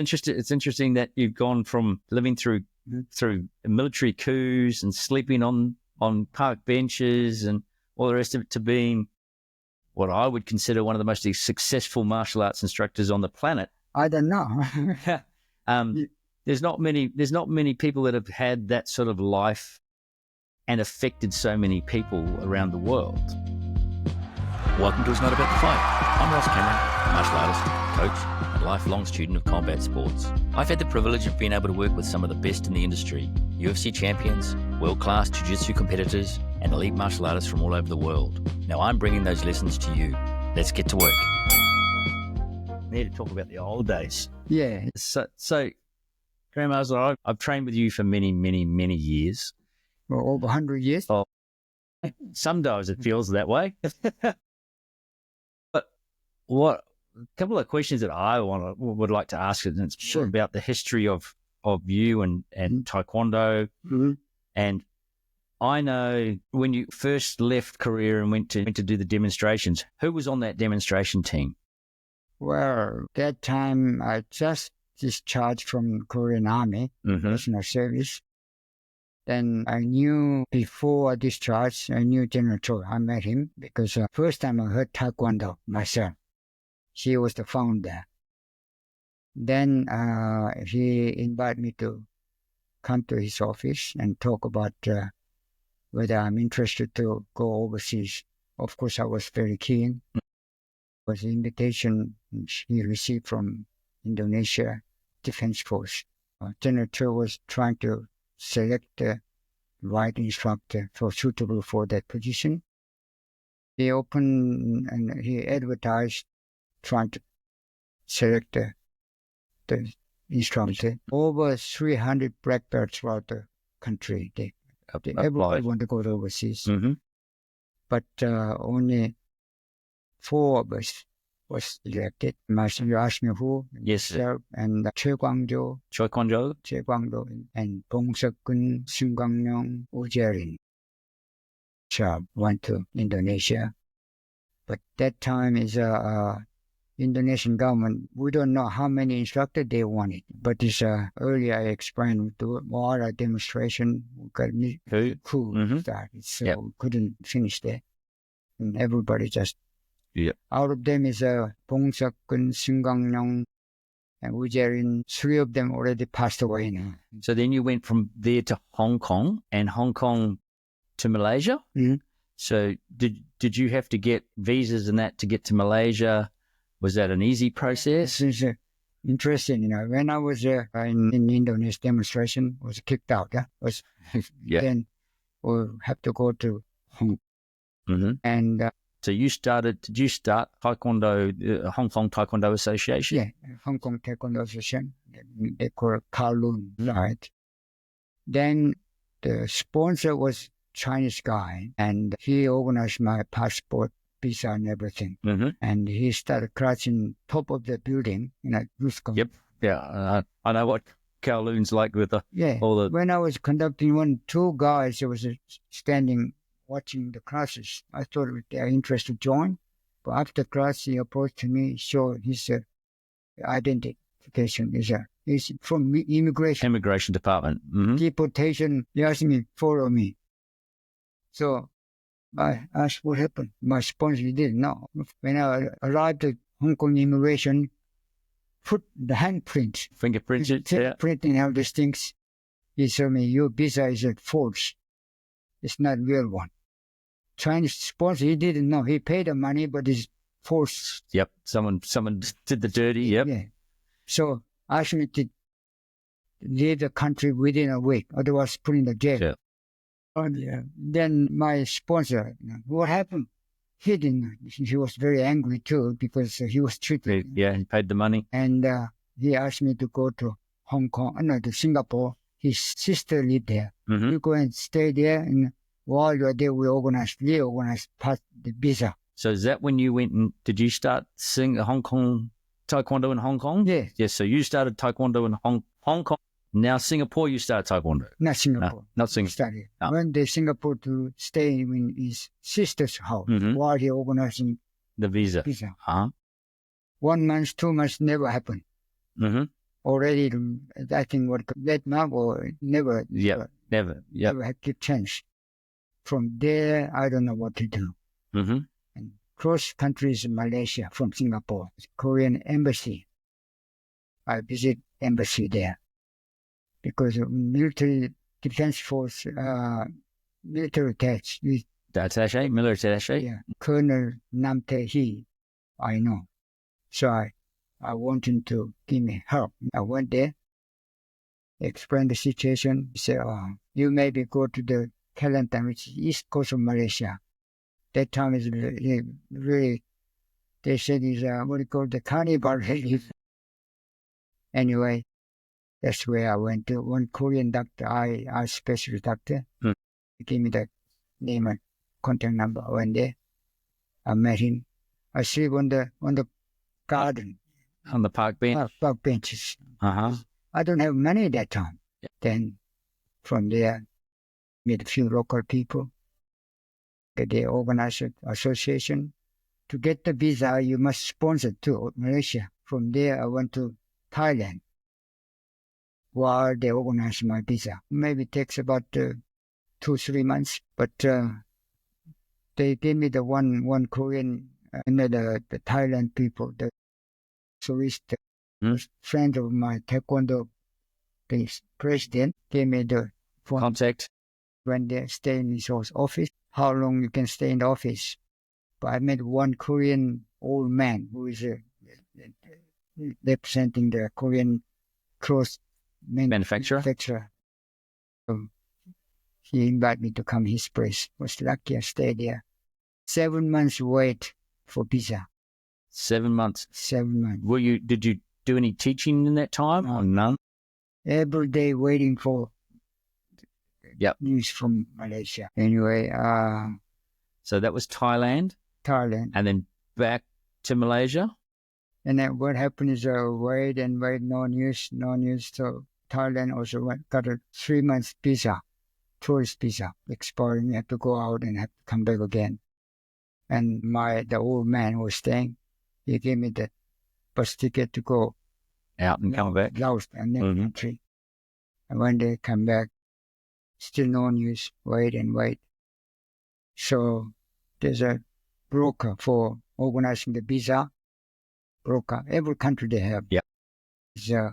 Interesting. It's interesting that you've gone from living through military coups and sleeping on park benches and all the rest of it to being what I would consider one of the most successful martial arts instructors on the planet. I don't know. There's not many people that have had that sort of life and affected so many people around the world. Welcome to It's Not About the Fight. I'm Ross Cameron, martial artist, coach, and lifelong student of combat sports. I've had the privilege of being able to work with some of the best in the industry, UFC champions, world-class jiu-jitsu competitors, and elite martial artists from all over the world. Now I'm bringing those lessons to you. Let's get to work. We need to talk about the old days. Yeah. So Grandmaster, I've trained with you for many, many, many years. Well, over 100 years. Oh, some days it feels that way. But a couple of questions that I would like to ask, and it's Sure. about the history of you and Taekwondo. Mm-hmm. And I know when you first left Korea and went to do the demonstrations, who was on that demonstration team? Well, that time I just discharged from Korean Army, national service. Then I knew before I discharged, I knew General Choi. I met him because first time I heard Taekwondo myself. He was the founder. Then he invited me to come to his office and talk about whether I'm interested to go overseas. Of course, I was very keen. It was an invitation he received from Indonesia Defense Force. General Choi was trying to select the right instructor suitable for that position. He opened and he advertised trying to select the instructor. Over 300 black belts throughout the country. Everybody wanted to go to overseas. Mm-hmm. But only 4 of us was elected. You asked me who? Yes, sir. And Choi Kwangjo, and Bong Seok-kun, Sun Gang-myung, Oh Jae-rin. Went to Indonesia. But that time is Indonesian government, we don't know how many instructors they wanted. But this earlier I explained the water demonstration, got coup started, so we couldn't finish that. And everybody just out of them is Bong Seok-kun, Sun Gang-myung, and Oh Jae-rin. 3 of them already passed away now. So then you went from there to Hong Kong, and Hong Kong to Malaysia. Mm-hmm. So did you have to get visas and that to get to Malaysia? Was that an easy process? It's interesting, when I was in Indonesia demonstration, was kicked out. Then we have to go to Hong Kong. Mm-hmm. And so did you start Taekwondo, Hong Kong Taekwondo Association? Yeah, Hong Kong Taekwondo Association. They call it Kowloon, right? Then the sponsor was Chinese guy, and he organized my passport, visa, and everything. Mm-hmm. And he started crouching top of the building, Yep. Yeah, I know what Kowloon's like with all the. When I was conducting 2 guys, was standing watching the classes. I thought they are interested to join, but after class he approached me, showed his identification. He's from immigration department. Mm-hmm. Deportation. He asked me, follow me. So I asked what happened. My sponsor didn't know. When I arrived at Hong Kong immigration, put the handprint, Fingerprints, printing all these things. He told me, your visa is false. It's not real one. Chinese sponsor, he didn't know. He paid the money, but it's false. Yep. Someone did the dirty. Yep. Yeah. So asked me to leave the country within a week, otherwise put in the jail. Yeah. Then my sponsor, what happened? He didn't. He was very angry too because he was treated. Yeah, he paid the money. And he asked me to go to to Singapore. His sister lived there. Mm-hmm. You go and stay there, and while you're there, we reorganized the visa. So is that when you went and did you start seeing Hong Kong Taekwondo in Hong Kong? Yeah. Yes. So you started Taekwondo in Hong Kong. Now Singapore, you start Taekwondo. Not Singapore. No, not Singapore. Study. No. Went to Singapore to stay in his sister's house while he organizing the visa. 1 month, 2 months never happened. Mm-hmm. already, I think, what Vietnam or never. Never. Never had good chance. From there, I don't know what to do. Mm-hmm. And cross countries in Malaysia from Singapore, Korean embassy. I visit embassy there because of military defense force, military attache. Military attaché. Yeah, Colonel Nam Tae Hee, I know. So I want him to give me help. I went there, explained the situation. He said, you maybe go to the Kelantan, which is east coast of Malaysia. That time is really they said is what do you call the carnival. Anyway, that's where I went to. One Korean doctor, eye specialist doctor, he gave me the name and contact number. I went there. I met him. I sleep on the garden. On the park bench? Park benches. Uh-huh. I don't have money at that time. Yeah. Then from there, meet a few local people. They organize an association. To get the visa, you must sponsor to Malaysia. From there, I went to Thailand while they organize my visa. Maybe it takes about 2-3 months, but they gave me the one Korean, the Thailand people, the tourist friend of my Taekwondo, the president, gave me the phone. Contact. When they stay in his office, how long you can stay in the office. But I met one Korean old man who is representing the Korean clothes manufacturer. He invited me to come his place. Was lucky I stayed there. 7 months wait for visa. 7 months. 7 months. Did you do any teaching in that time or none? Every day waiting for news from Malaysia. Anyway, so that was Thailand. And then back to Malaysia. And then what happened is wait, no news. So Thailand also got a 3 months visa, tourist visa, expiring. You have to go out and have to come back again. And the old man who was staying, he gave me the bus ticket to go out and come back. Laos and next country. And when they come back, still no news. Wait. So there's a broker for organizing the visa. Broker, every country they have. Yeah.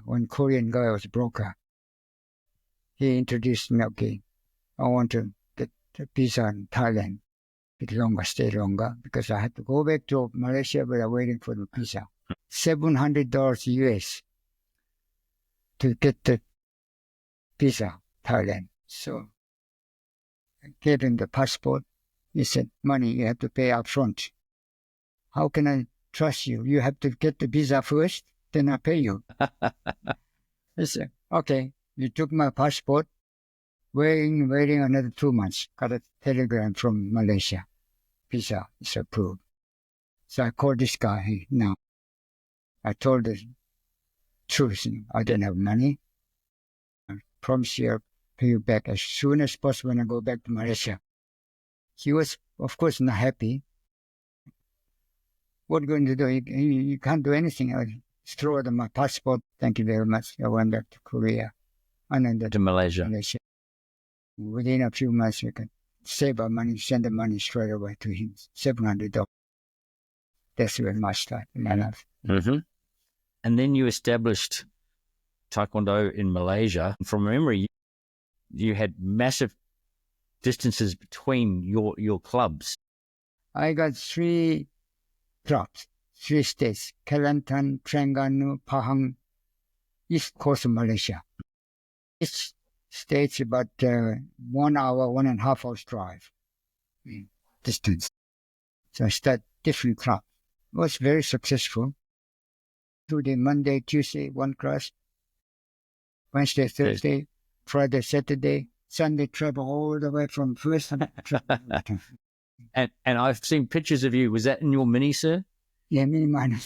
One Korean guy was a broker. He introduced me, okay, I want to get the visa in Thailand. Bit longer, stay longer, because I had to go back to Malaysia, but I'm waiting for the visa. $700 US to get the visa, Thailand. So I gave him the passport. He said, money you have to pay up front. How can I trust you? You have to get the visa first, then I pay you. I said, okay. You took my passport, waiting another 2 months. Got a telegram from Malaysia. Visa is approved. So I called this guy. Hey, now, I told the truth. I don't have money. I promise you I'll pay you back as soon as possible when I go back to Malaysia. He was, of course, not happy. What are you going to do? You can't do anything. I threw out my passport. Thank you very much. I went back to Korea. And then to Malaysia. Within a few months, we can save our money, send the money straight away to him. $700. That's where my start in my life. Mm-hmm. And then you established Taekwondo in Malaysia. From memory, you had massive distances between your clubs. I got 3 clubs, 3 states: Kelantan, Terengganu, Pahang, east coast of Malaysia. Each state's about 1 hour, 1.5 hours drive distance. So I started different clubs. It was very successful. Today, Monday, Tuesday, 1 class. Wednesday, Thursday, Friday, Saturday, Sunday, travel all the way from first. And I've seen pictures of you. Was that in your mini, sir? Yeah, mini minor.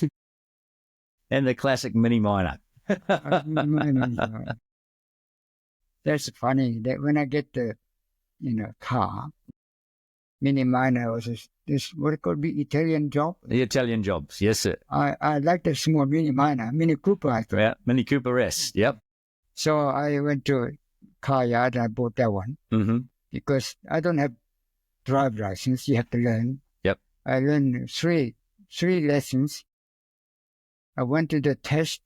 And the classic mini minor. That's funny that when I get the car, mini minor was this what it could be Italian job. The Italian jobs, yes, sir. I liked a small mini minor, Mini Cooper. I thought. Yeah, Mini Cooper S. Yep. So I went to a car yard and I bought that one because I don't have drive license. You have to learn. Yep. I learned three lessons. I went to the test.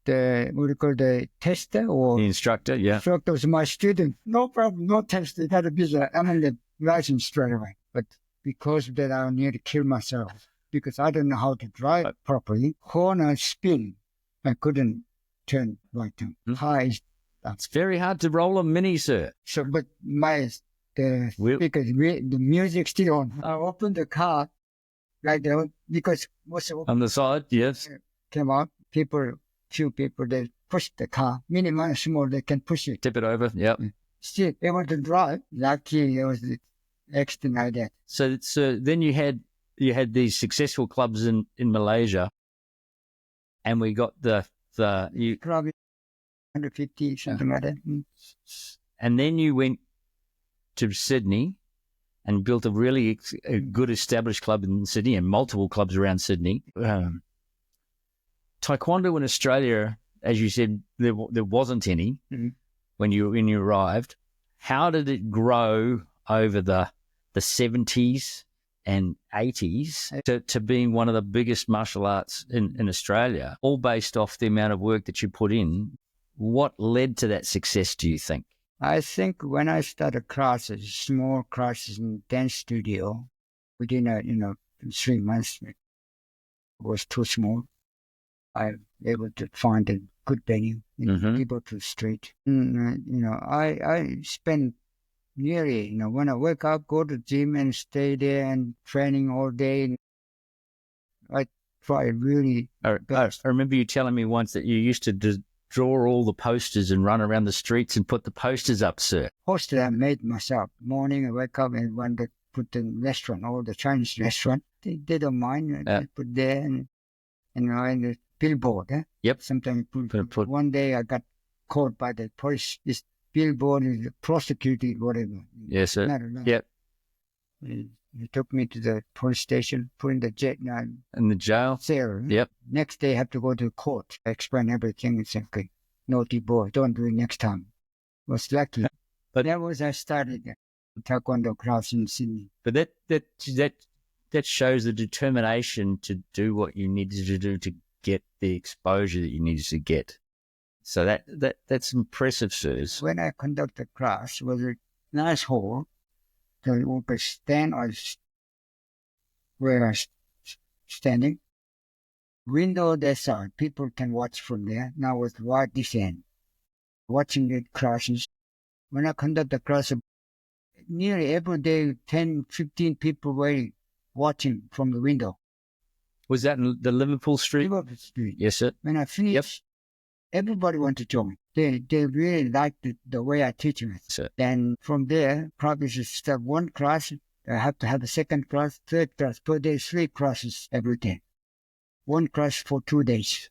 The tester or The instructor, yeah. instructor was my student. No problem, no test. It had to be the license straight away. But because of that, I nearly killed myself because I don't know how to drive properly. Corner spin, I couldn't turn right turn. High. It's very hard to roll a Mini, sir. So, but the music still on. I opened the car like that because what's on the side, yes. Came out, few people, they push the car. Mini minor small, they can push it. Tip it over, yep. Still able to drive. Lucky it was the accident like that. So then you had these successful clubs in Malaysia, and we got you probably 150 something like that. And then you went to Sydney and built a really good established club in Sydney and multiple clubs around Sydney. Taekwondo in Australia, as you said, there wasn't any when you arrived. How did it grow over the 70s and 80s to being one of the biggest martial arts in Australia, all based off the amount of work that you put in? What led to that success, do you think? I think when I started classes, small classes in dance studio, within 3 months, it was too small. I was able to find a good venue in Liverpool Street. I spend nearly, when I wake up, go to the gym and stay there and training all day. I try really best. I remember you telling me once that you used to draw all the posters and run around the streets and put the posters up, sir. Posters I made myself. Morning I wake up and want to put the restaurant, all the Chinese restaurant. They don't mind. They put there and in the billboard. Yep. Sometimes put. One day I got caught by the police. This billboard is prosecuted, whatever. Yes, sir. Yep. He took me to the police station, put in the jail. In the jail? Cell. Yep. Next day I have to go to court. I explain everything and say, okay, naughty boy, don't do it next time. Was lucky. But that was I started Taekwondo class in Sydney. But that shows the determination to do what you needed to do to get the exposure that you needed to get. So that's impressive, sirs. When I conducted class, it was a nice hall. So we could stand where I was standing. Window that side, people can watch from there. Now with right this end, watching the classes. When I conduct the class, nearly every day, 10, 15 people were watching from the window. Was that in the Liverpool Street? Liverpool Street. Yes, sir. When I finished, everybody wanted to join. They really liked the way I teach it. Sir. Then from there, probably just start one class. I have to have a second class, third class per day, 3 classes every day. One class for 2 days.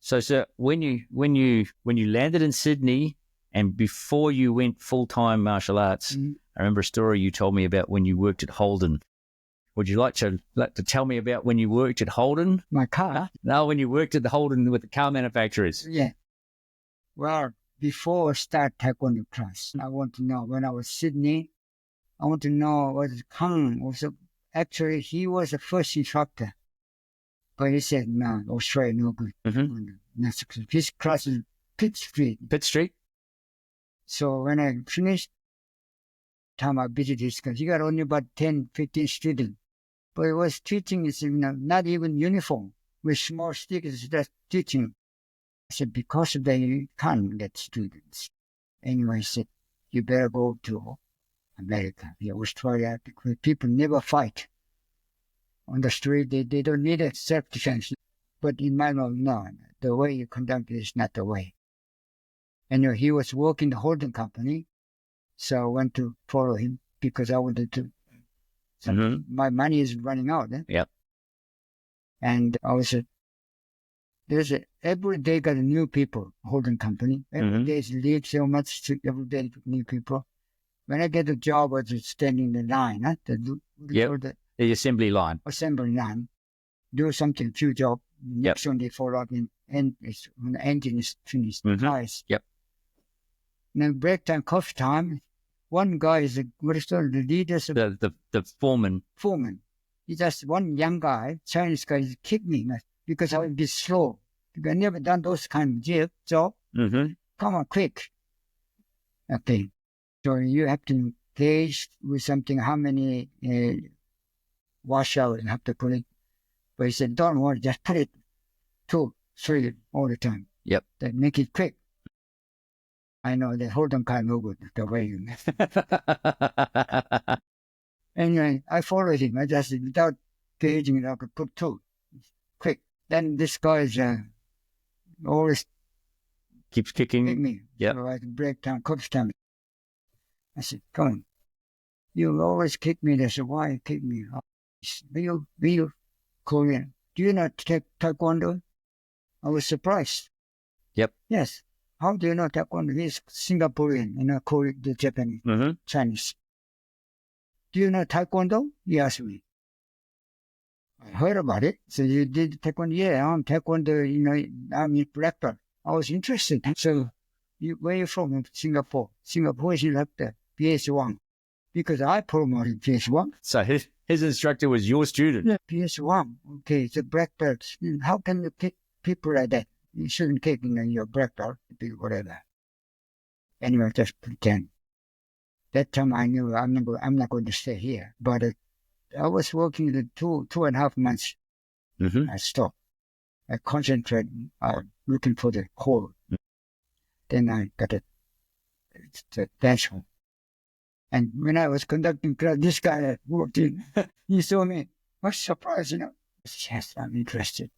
So, sir, when you landed in Sydney and before you went full-time martial arts, I remember a story you told me about when you worked at Holden. Would you like to tell me about when you worked at Holden? My car? No, when you worked at the Holden with the car manufacturers. Yeah. Well, before I start Taekwondo class, I want to know, when I was Sydney, I want to know what Jung was. Actually, he was the first instructor. But he said, no, Australia, no good. His class is Pitt Street. Pitt Street? So when I finished, time I visited his class, he got only about 10, 15 students. But he was teaching, is not even uniform, with small stickers, just teaching. I said, because of that, you can't get students. Anyway, he said, you better go to America, Australia, because people never fight. On the street, they don't need a self-defense. But in my mind, no, the way you conduct it is not the way. And he was working the holding company, so I went to follow him because I wanted to. My money is running out. Yep. And I was every day got new people holding company. Every day is lead so much, every day new people. when I get a job, I was standing in the line, The assembly line. assembly line, do something, few job. Next one they follow up in, and it's, when the engine is finished, twice. Yep. Then break time, coffee time. One guy is the leaders of The foreman. foreman. He just one young guy, Chinese guy, he kicked me because I would be slow. Because I never done those kind of job. Mm-hmm. Come on, quick. Okay. So you have to gauge with something how many washout you have to put it. But he said, don't worry, just put it 2, 3 all the time. Yep. Then make it quick. I know the hold on kind no good the way you Anyway, I followed him. I just without gauging it, I could put 2. Quick. Then this guy is always Keeps kick kicking. me. Yep. So I can break down, coach time. I said, come on. You always kick me. They said, why you kick me? Be you Korean? Do you know Taekwondo? I was surprised. Yep. Yes. How do you know Taekwondo? He's Singaporean, Korean, the Japanese, Chinese. Do you know Taekwondo? He asked me. I heard about it. So you did Taekwondo? Yeah, I'm Taekwondo, I'm in black belt. I was interested. So, where are you from? Singapore. Singapore is like the PS1. Because I promoted PS1. So his instructor was your student. Yeah, PS1. Okay, it's a black belt. How can you kick people like that? You shouldn't kick your black belt, whatever. Anyway, just pretend. That time I knew I'm not going to stay here. But I was working the 2.5 months. I stopped. I concentrated looking for the hole. Then I got the dance hall. And when I was conducting class, this guy walked in. He saw me. I was surprised, Yes, I'm interested.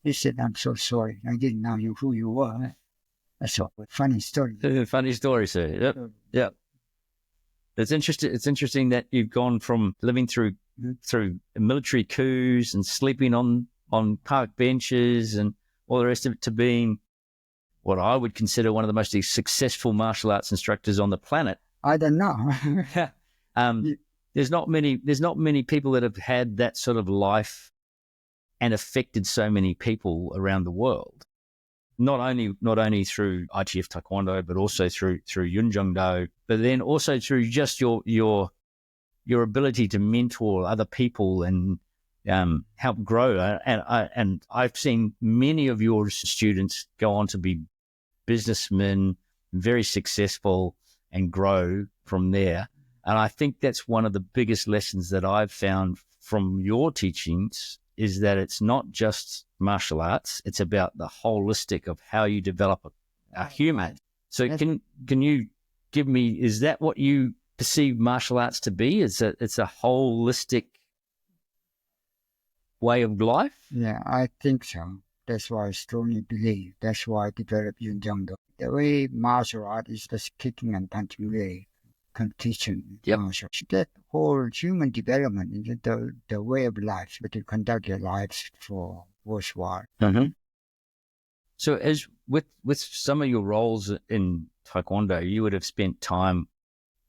He said, I'm so sorry. I didn't know who you were. That's a funny story. Funny story, sir. Yep. It's interesting that you've gone from living through military coups and sleeping on park benches and all the rest of it to being what I would consider one of the most successful martial arts instructors on the planet. I don't know. There's not many people that have had that sort of life and affected so many people around the world. Not only through ITF Taekwondo, but also through Yun Do, but then also through just your ability to mentor other people and help grow. And I've seen many of your students go on to be businessmen, very successful, and grow from there. And I think that's one of the biggest lessons that I've found from your teachings is that it's not just martial arts, it's about the holistic of how you develop a human. So can you give me, is that what you perceive martial arts to be? It's a holistic way of life? Yeah, I think so. That's why I strongly believe. That's why I developed Jung. The way martial art is just kicking and punching way, competition. Yep. That whole human development is the way of life, but to conduct your lives for worthwhile. So as with some of your roles in Taekwondo, you would have spent time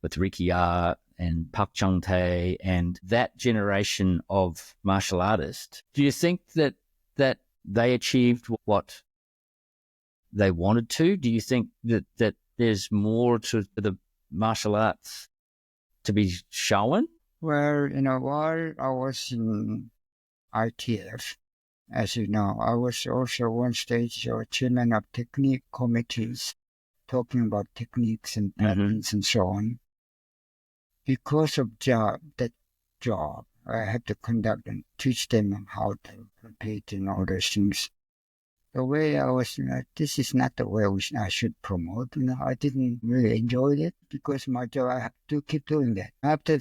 with Ricky R and Pak Chung Tae and that generation of martial artists. Do you think that they achieved what they wanted to? Do you think that there's more to the martial arts to be shown? Well, while I was in ITF, as you know, I was also one stage chairman of technique committees, talking about techniques and patterns and so on. Because of that job, I had to conduct and teach them how to compete and all those things. The way I was, this is not the way I should promote. I didn't really enjoy it because my job, I have to keep doing that. After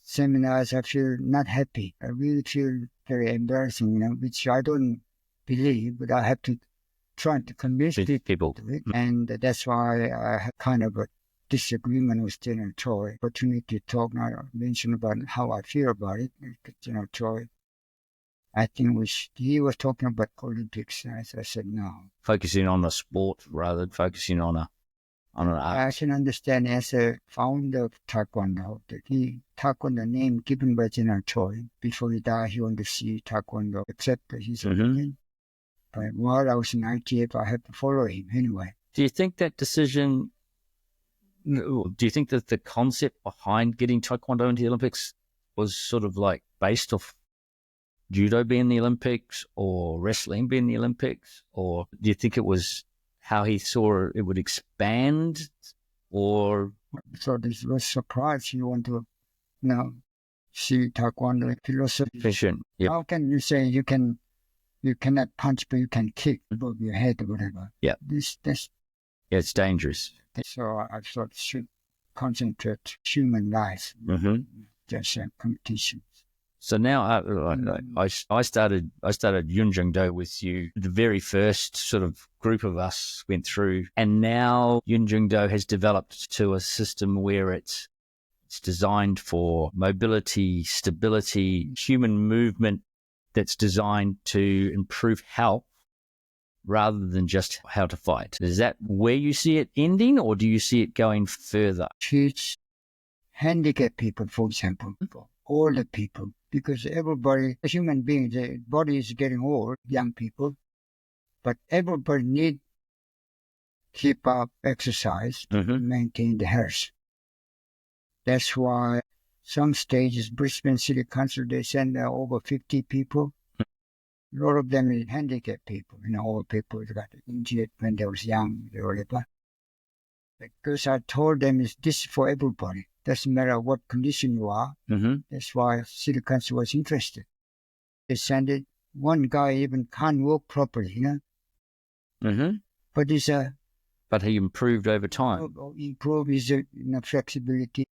seminars, I feel not happy. I really feel very embarrassing, which I don't believe, but I have to try to convince people to it. And that's why I have kind of a disagreement with General Choi. Opportunity to talk, I mentioned about how I feel about it. General Choi, I think he was talking about politics. I said no. Focusing on a sport rather than focusing on on an art. I can understand as a founder of Taekwondo, that Taekwondo name given by General Choi. Before he died, he wanted to see Taekwondo, except his opinion. But while I was in ITF, I had to follow him anyway. Do you think that decision, do you think that the concept behind getting Taekwondo into the Olympics was sort of like based off judo being in the Olympics or wrestling being in the Olympics? Or do you think it was how he saw it would expand? Or so this was surprise. You want to, see Taekwondo philosophy. Vision. Yep. How can you say you cannot punch, but you can kick above your head or whatever? Yeah. It's dangerous. So I thought should concentrate human life, just competition. So now I started Yun Jung Do with you. The very first sort of group of us went through, and now Yun Jung Do has developed to a system where it's designed for mobility, stability, human movement that's designed to improve health rather than just how to fight. Is that where you see it ending, or do you see it going further? Teach handicapped people, for example, older people, because everybody, human beings, the body is getting old, young people, but everybody need keep up exercise to maintain the health. That's why some stages, Brisbane City Council, they send over 50 people. A lot of them is handicapped people, old people who got injured when they was young, whatever. Because I told them this is for everybody. Doesn't matter what condition you are. That's why City Council was interested. They sent it. One guy even can't walk properly, But But he improved over time. Improve his flexibility.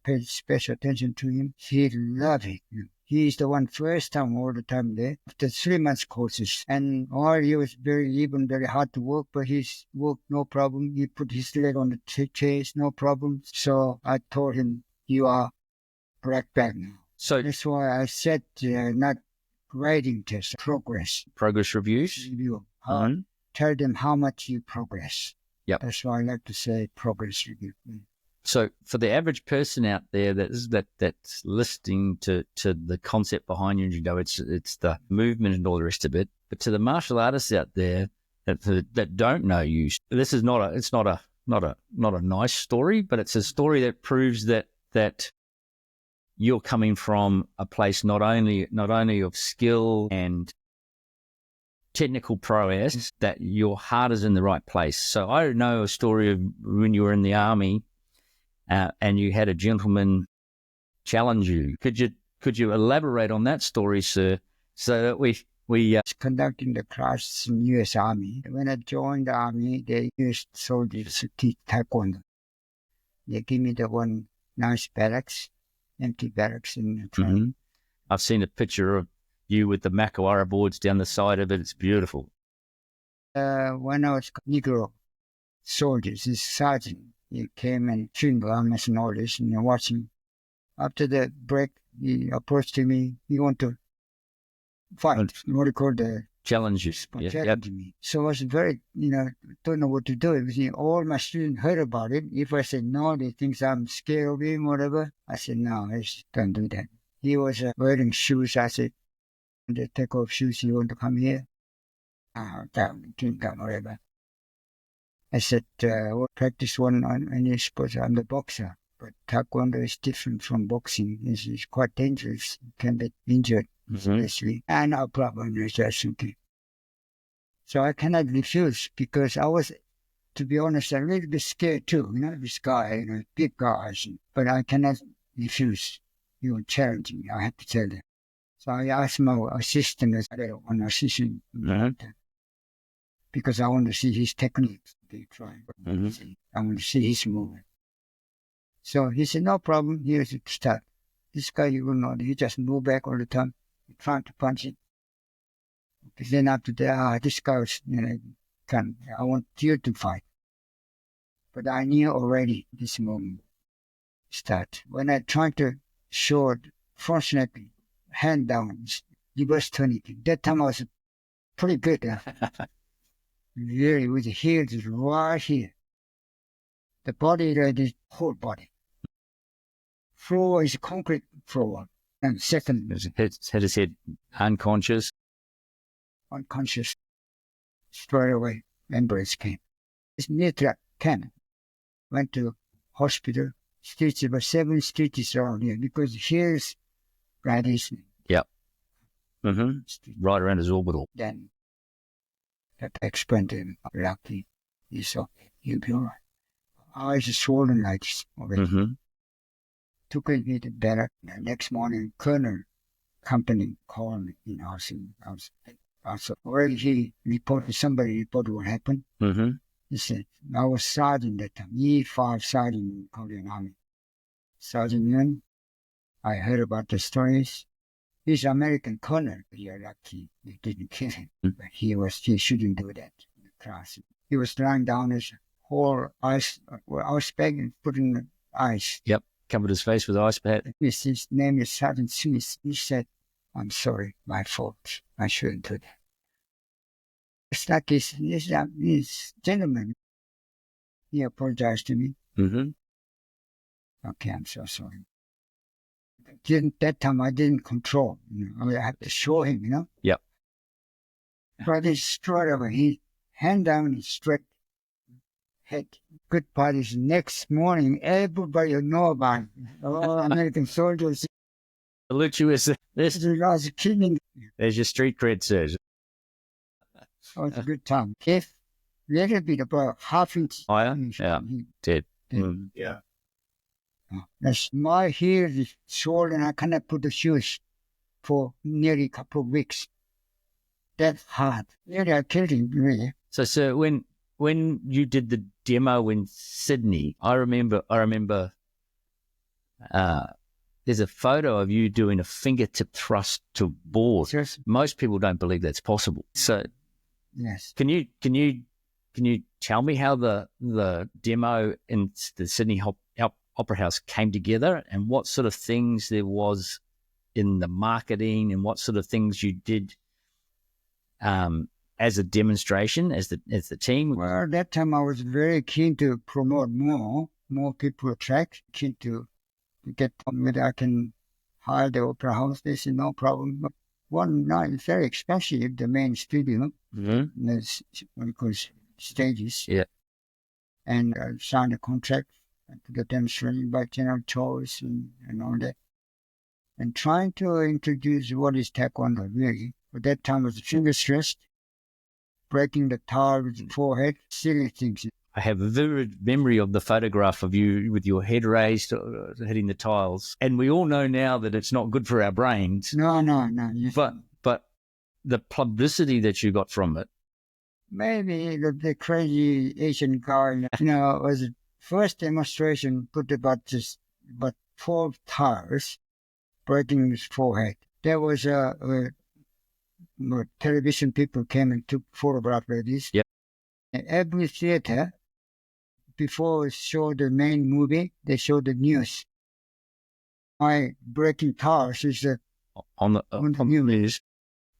Paid special attention to him. He loved it. He is the one first time all the time there. After 3 months courses. And while he was very hard to work, but he's worked no problem. He put his leg on the chairs, no problem. So I told him, you are black belt now. So that's why I said not grading test, progress. Progress reviews? Review. Tell them how much you progress. Yep. That's why I like to say progress review. So for the average person out there that's listening to the concept behind Yun Jung Do, it's the movement and all the rest of it. But to the martial artists out there that don't know you, this is not a nice story, but it's a story that proves that you're coming from a place not only of skill and technical prowess, that your heart is in the right place. So I know a story of when you were in the army. And you had a gentleman challenge you. Could you elaborate on that story, sir, so that we conducting the classes in U.S. Army. When I joined the Army, they used soldiers to teach Taekwondo. They give me the one nice barracks, empty barracks in the training. I've seen a picture of you with the Makawara boards down the side of it. It's beautiful. When I was Negro soldiers, this sergeant, he came and chewing garments and all this, and watching. After the break, he approached me. He wanted to fight. What do you call the challenges? Challenge me. So I was very, don't know what to do. Because, all my students heard about it. If I said no, they think I'm scared of him, whatever. I said no, I just don't do that. He was wearing shoes. I said, they take off shoes. You want to come here? Whatever. I said, we'll practice one on any sport. I'm the boxer. But Taekwondo is different from boxing. It's quite dangerous. You can get injured, especially. And no problem. That's okay. So I cannot refuse because I was, to be honest, a little bit scared too. This guy, big guys. But I cannot refuse. He will challenge me. I have to tell them. So I asked my assistant, an assistant, because I want to see his technique. I want to see his movement. So he said, no problem, here's the start. This guy, you will not, he just move back all the time, trying to punch it. But then after that, this guy was, I want you to fight. But I knew already this moment start. When I tried to show front snap, hand down, reverse turning, that time I was pretty good. Really, with the heels right here. The body is whole body. Floor is concrete floor. And second, Hit his head unconscious. Unconscious. Straight away, embrace came. It's near to camp. Went to hospital. Stitches, about 7 stitches around here because here's radiation. Yep. Right around his orbital. Then that explained to him, lucky, he's okay. He'll be all right. Eyes are swollen like this already. Took a bit better. The next morning, Colonel Company called me in housing. Already he reported, somebody reported what happened. He said, I was sergeant that time, E5 sergeant in Korean Army. Sergeant Yun, I heard about the stories. He's American colonel. You're lucky you didn't kill him. But he shouldn't do that in the class. He was lying down his whole ice bag and putting the ice. Yep. Covered his face with ice pack. His name is Sergeant Smith. He said, I'm sorry, my fault. I shouldn't do that. It's like this gentleman. He apologized to me. Okay, I'm so sorry. That time I didn't control. I had to show him, Yep. But he straight over. He hand down straight head. Good parties. Next morning, everybody will know about it. All American soldiers. Salute you as this. There's killing. There's your street cred, sir. Oh, it's a good time. If little bit about half inch higher, dead. Yeah. That's my heel is swollen. I cannot put the shoes for nearly a couple of weeks. That's hard. Nearly I killed him, really. So, sir, when you did the demo in Sydney, I remember there's a photo of you doing a fingertip thrust to board. Yes. Most people don't believe that's possible. So, yes. Can you tell me how the demo in the Sydney Opera House came together, and what sort of things there was in the marketing, and what sort of things you did as a demonstration, as the team? Well, at that time I was very keen to promote more people attract, keen to get whether I can hire the opera house. They said no problem. But one night it's very expensive, the main studio. There's what we call stages. Yeah. And I signed a contract to get demonstrated by general choice and all that. And trying to introduce what is Taekwondo, really. At that time it was finger thrust, breaking the towel with the forehead, silly things. I have a vivid memory of the photograph of you with your head raised, hitting the tiles. And we all know now that it's not good for our brains. No. Yes. But the publicity that you got from it. Maybe the crazy Asian guy, was the first demonstration, put about 12 tires, breaking his forehead. There was television people came and took photographs of this. Yep. And every theater, before it showed the main movie, they showed the news. My breaking tires is on the news.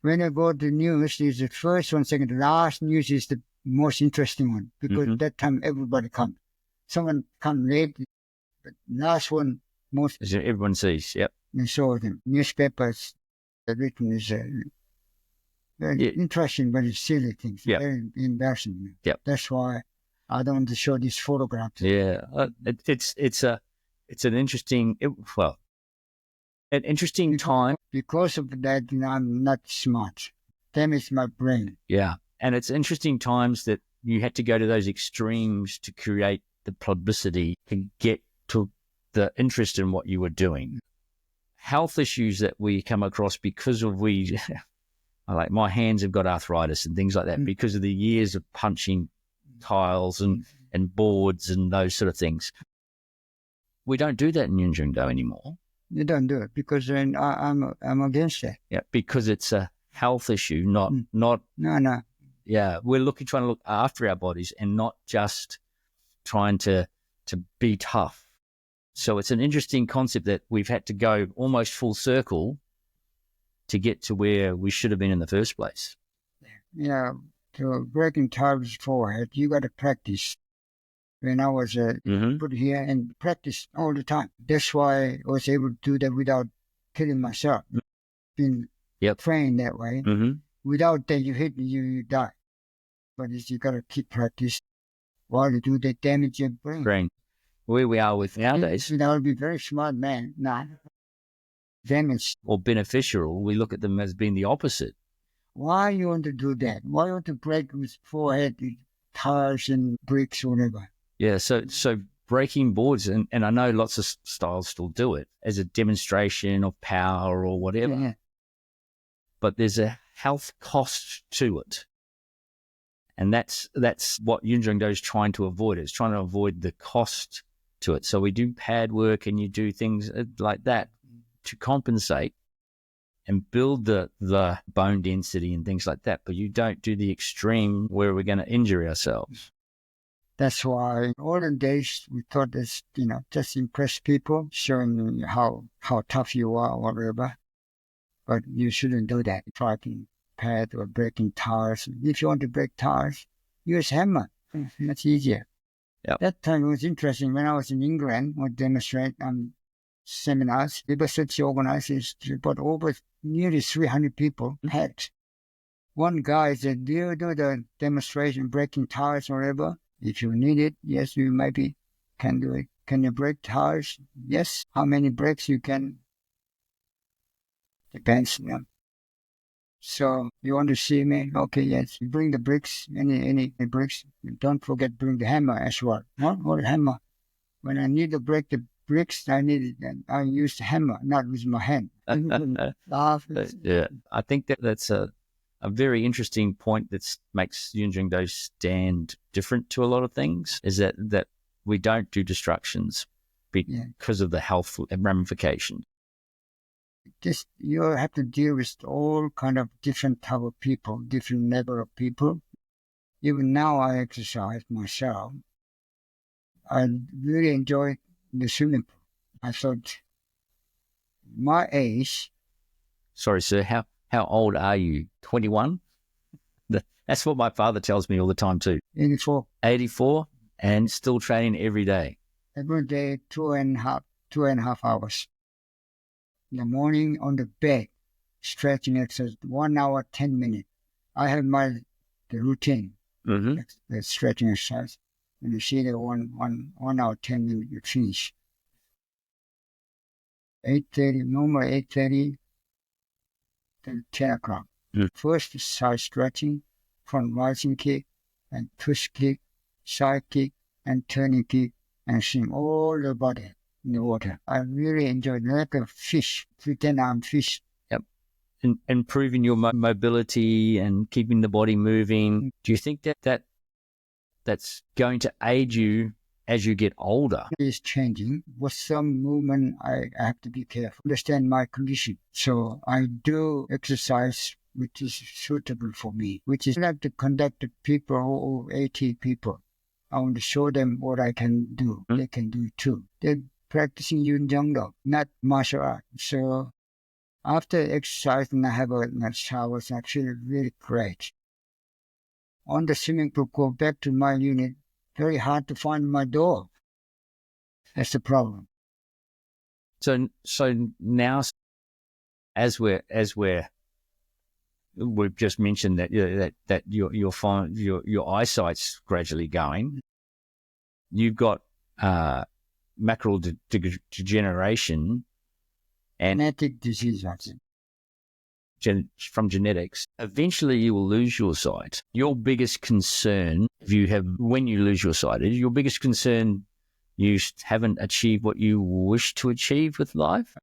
When I go to the news, is the first one, second, the last news is the most interesting one, because at that time everybody comes. Someone come late, but last one, most everyone sees. Yep. They saw them. Newspapers, written is very interesting, but it's silly things. Yep. Very embarrassing. Yep. That's why I don't want to show these photographs. Yeah, it's an interesting an interesting time. Because of that, I'm not smart. Damage my brain. Yeah, and it's interesting times that you had to go to those extremes to create the publicity to get to the interest in what you were doing. Health issues that we come across because of like my hands have got arthritis and things like that because of the years of punching tiles and boards and those sort of things. We don't do that in Yun Do anymore. You don't do it because I'm against that. Yeah, because it's a health issue, not. No. Yeah, we're trying to look after our bodies and not just trying to be tough. So it's an interesting concept that we've had to go almost full circle to get to where we should have been in the first place. Yeah, to breaking tiles forehead, you got to practice. when I was put here and practice all the time. That's why I was able to do that without killing myself. Been trained that way. Without that, you hit me, you die. But you got to keep practice while you do that, damage your brain. Where we are with nowadays. That would be very smart, man. Not damage. Or beneficial, we look at them as being the opposite. Why you want to do that? Why you want to break with forehead, tires and bricks or whatever? Yeah, so breaking boards, and I know lots of styles still do it as a demonstration of power or whatever. Yeah. But there's a health cost to it. And that's what Yun is trying to avoid. It's trying to avoid the cost to it. So we do pad work and you do things like that to compensate and build the bone density and things like that. But you don't do the extreme where we're going to injure ourselves. That's why in olden days we thought this, just impress people, showing how tough you are or whatever. But you shouldn't do that. Fighting pad or breaking tires. If you want to break tires, use hammer. That's easier. Yep. That time it was interesting. When I was in England, I demonstrate seminars. Liberty organizers, but over nearly 300 people packed. One guy said, "Do you do the demonstration breaking tires or whatever? If you need it, yes, you maybe can do it. Can you break tires? Yes. How many breaks you can? Depends. Yeah. So you want to see me? Okay, yes. You bring the bricks, any bricks. Don't forget bring the hammer as well. What hammer? When I need to break the bricks, I use the hammer, not with my hand." Yeah, I think that's a very interesting point that makes Yun stand different to a lot of things, is that we don't do destructions because of the health ramifications. Just you have to deal with all kind of different type of people, different level of people. Even now I exercise myself. I really enjoy the swimming pool. I thought my age. Sorry, sir, how old are you? 21? That's what my father tells me all the time too. 84. 84 and still training every day. Every day, 2.5 hours. In the morning on the bed, stretching exercise, 1 hour, 10 minutes. I have the routine, the stretching exercise. And you see the 1 hour, 10 minutes, you finish. 8:30, normal 8:30 to 10 o'clock. First, side stretching, front rising kick, and twist kick, side kick, and turning kick, and swing all the body in the water. I really enjoyed it, like a fish, pretend I'm fish. Yep. And improving your mobility and keeping the body moving. Do you think that's going to aid you as you get older? It is changing. With some movement, I have to be careful, understand my condition. So I do exercise which is suitable for me, which is like to conduct the people or 80 people. I want to show them what I can do. They can do it too. They're practicing Yun Jung, not martial art. So after exercising, I have a shower. It's actually really great. On the swimming pool, go back to my unit. Very hard to find my door. That's the problem. So now, as we've just mentioned that you'll find your eyesight's gradually going. You've got macular degeneration and genetic disease, I think. From genetics. Eventually, you will lose your sight. Your biggest concern, when you lose your sight, is your biggest concern you haven't achieved what you wish to achieve with life?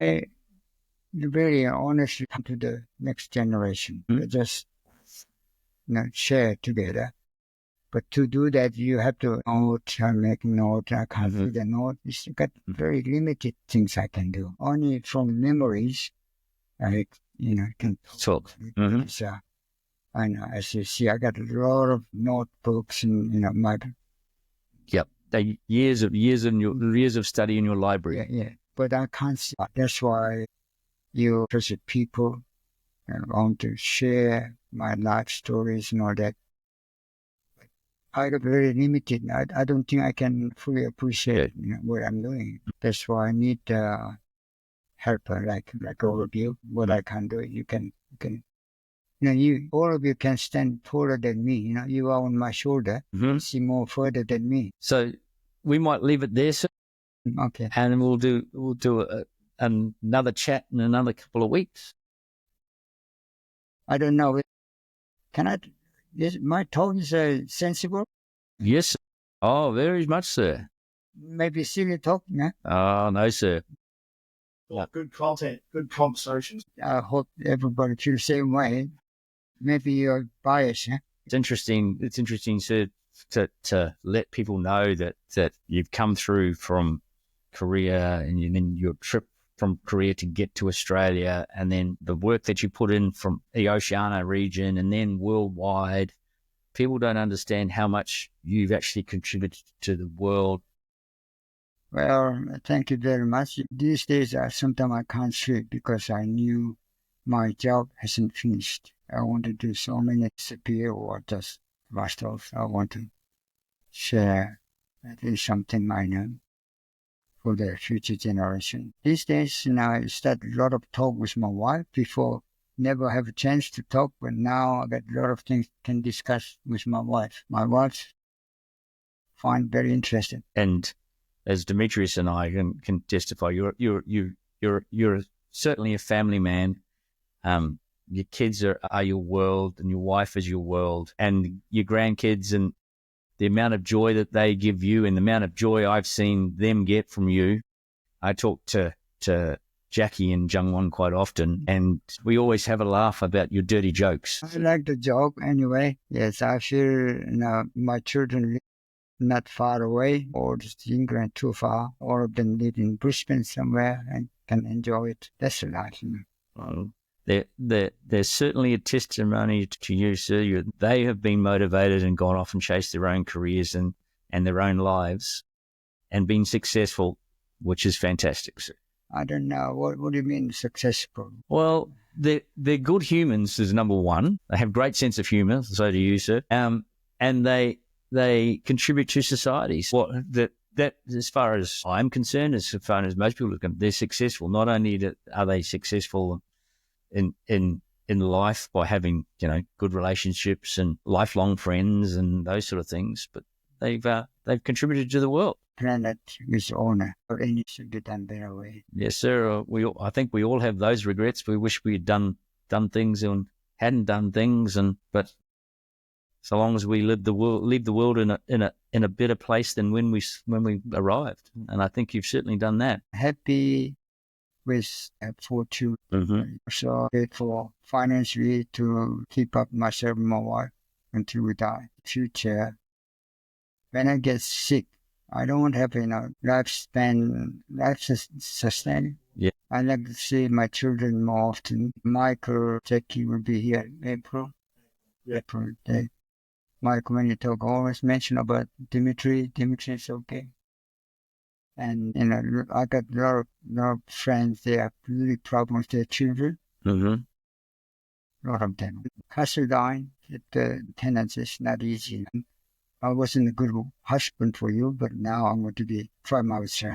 Very honestly come to the next generation. Just share together. But to do that, you have to make note. I can't do the note. It's got very limited things I can do. Only from memories, I can talk. So, I know, as you see, I got a lot of notebooks and my. Yep, years of study in your library. Yeah. But I can't see. That's why you visit people and want to share my life stories and all that. I got very limited. I don't think I can fully appreciate what I'm doing. That's why I need helper like all of you. What I can do, you can you all of you can stand taller than me. You are on my shoulder, see more further than me. So we might leave it there, sir. Okay. And we'll do another chat in another couple of weeks. I don't know. Can I? My tone is sensible. Yes, sir. Oh, very much, sir. Maybe silly talk, yeah? Oh, no, sir. Well, good content, good conversations. I hope everybody feels the same way. Maybe you're biased, yeah? It's interesting. It's interesting, sir, to let people know that you've come through from Korea and then your trip from Korea to get to Australia, and then the work that you put in from the Oceania region and then worldwide. People don't understand how much you've actually contributed to the world. Well, thank you very much. These days, sometimes I can't sleep because I knew my job hasn't finished. I want to do so many disappear or just rust off. I want to share at least something I know for the future generation. These days, I start a lot of talk with my wife. Before, never have a chance to talk, but now I got a lot of things can discuss with my wife. My wife find very interesting. And as Demetrius and I can testify, you're certainly a family man. Your kids are your world, and your wife is your world, and your grandkids, and the amount of joy that they give you, and the amount of joy I've seen them get from you. I talk to Jackie and Jung quite often, and we always have a laugh about your dirty jokes. I like the joke anyway. Yes, I feel my children live not far away or just England too far. All of them live in Brisbane somewhere and can enjoy it. That's a lot. There's certainly a testimony to you, sir. They have been motivated and gone off and chased their own careers and their own lives and been successful, which is fantastic, sir. I don't know. What do you mean successful? Well, they're good humans is number one. They have great sense of humour, so do you, sir. And they contribute to societies. That as far as I'm concerned, as far as most people are concerned, they're successful. Not only are they successful in life by having good relationships and lifelong friends and those sort of things, but they've contributed to the world. Planet is honor, or any should be done their way. Yes, sir. I think we all have those regrets. We wish we had done things and hadn't done things, but so long as we leave the world in a better place than when we arrived, and I think you've certainly done that. Happy with fortune, so grateful financially to keep up myself and my wife until we die. Future, when I get sick, I don't have life sustain. Yeah. I like to see my children more often. Michael, Jackie will be here in April. Yeah. April day. Michael, when you talk, always mention about Dimitri. Dimitri is okay. And I got a lot of friends. They have really problems with their children. A lot of them. Castledine, the tenants is not easy. I wasn't a good husband for you, but now I'm going to try my best.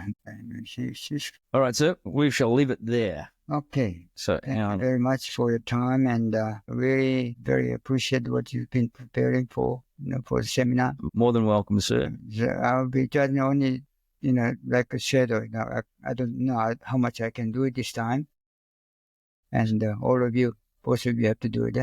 All right, sir. We shall leave it there. Okay. So, thank you very much for your time, and really very appreciate what you've been preparing for the seminar. More than welcome, sir. I'll be judging only, like a shadow. I don't know how much I can do it this time, and all of you, both of you, have to do it.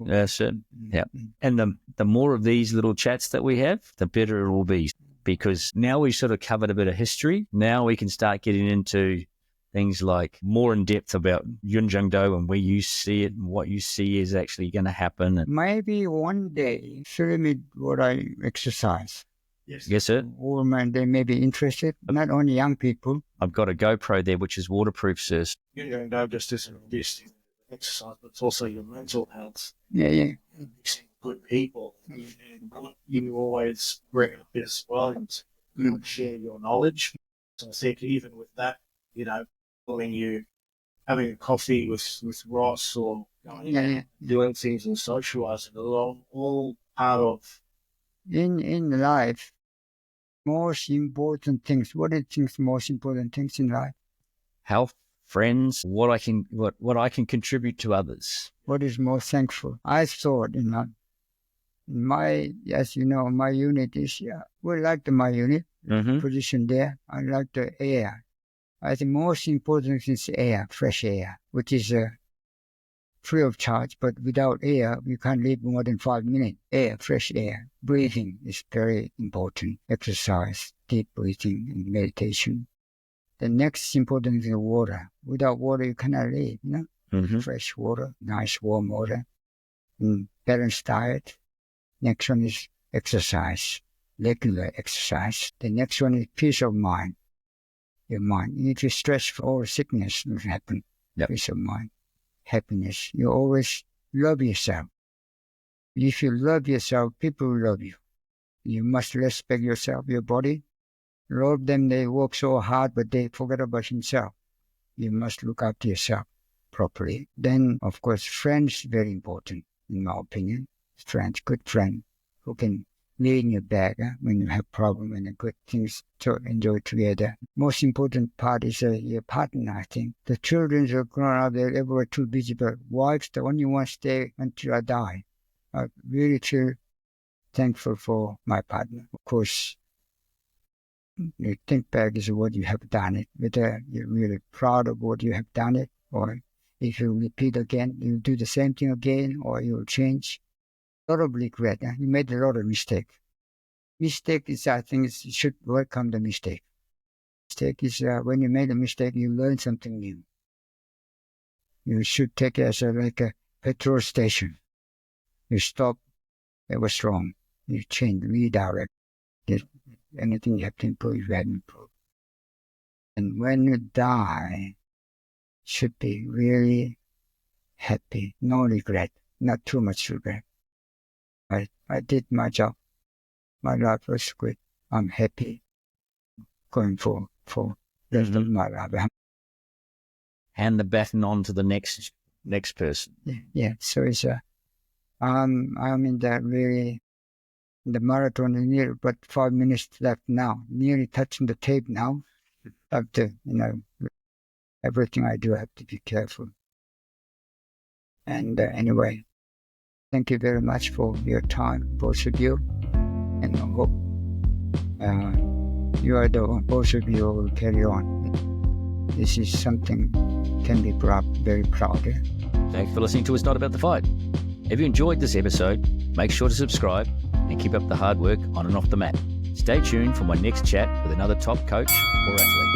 Yes, sir. Yeah. And the more of these little chats that we have, the better it will be, because now we've sort of covered a bit of history. Now we can start getting into things like more in depth about Yun Jung Do and where you see it and what you see is actually going to happen. Maybe one day, show me what I exercise. Yes, sir. Women, they may be interested, not only young people. I've got a GoPro there, which is waterproof, sir. Yun Jung Do just isn't just exercise, but it's also your mental health. Yeah. Mixing good people. And you always bring up this well and share your knowledge. So I think even with that, when you having a coffee with Ross or doing things and socializing, all part of In life, most important things. What are the most important things in life? Health, friends, what I can contribute to others. What is most thankful? I thought, as you know, my unit is, we like my unit position there. I like the air. I think most important is air, fresh air, which is free of charge, but without air, you can't live more than 5 minutes. Air, fresh air, breathing is very important. Exercise, deep breathing, and meditation. The next important is water. Without water, you cannot live, Fresh water, nice warm water, and balanced diet. Next one is exercise, regular exercise. The next one is peace of mind. Your mind. If you stress for all sickness, will happen. Yep. Peace of mind, happiness. You always love yourself. If you love yourself, people will love you. You must respect yourself, your body. A lot of them, they work so hard, but they forget about themselves. You must look after yourself properly. Then, of course, friends, very important, in my opinion. Friends, good friend, who can lay in your bag when you have problem and good things to enjoy together. Most important part is your partner, I think. The children are grown up, they're everywhere too busy, but wives, the only one stay until I die. I really feel thankful for my partner. Of course, you think back is what you have done it, whether you're really proud of what you have done it, or if you repeat again, you do the same thing again, or you'll change. A lot of regret. You made a lot of mistake. Mistake is, I think, you should welcome the mistake. Mistake is when you made a mistake, you learn something new. You should take it as like a petrol station. You stop, it was wrong. You change, redirect. Anything you have to improve, you have to improve. And when you die, should be really happy, no regret, not too much regret. I did my job. My life was good. I'm happy going for the rest of my life. Hand the baton on to the next person. Yeah. So it's I'm in that really, the marathon is nearly but 5 minutes left now. Nearly touching the tape now. I have to, everything I do, I have to be careful. And anyway, thank you very much for your time, both of you. And I hope both of you will carry on. This is something can be very proud of. Thanks for listening to It's Not About the Fight. If you enjoyed this episode, make sure to subscribe and keep up the hard work on and off the mat. Stay tuned for my next chat with another top coach or athlete.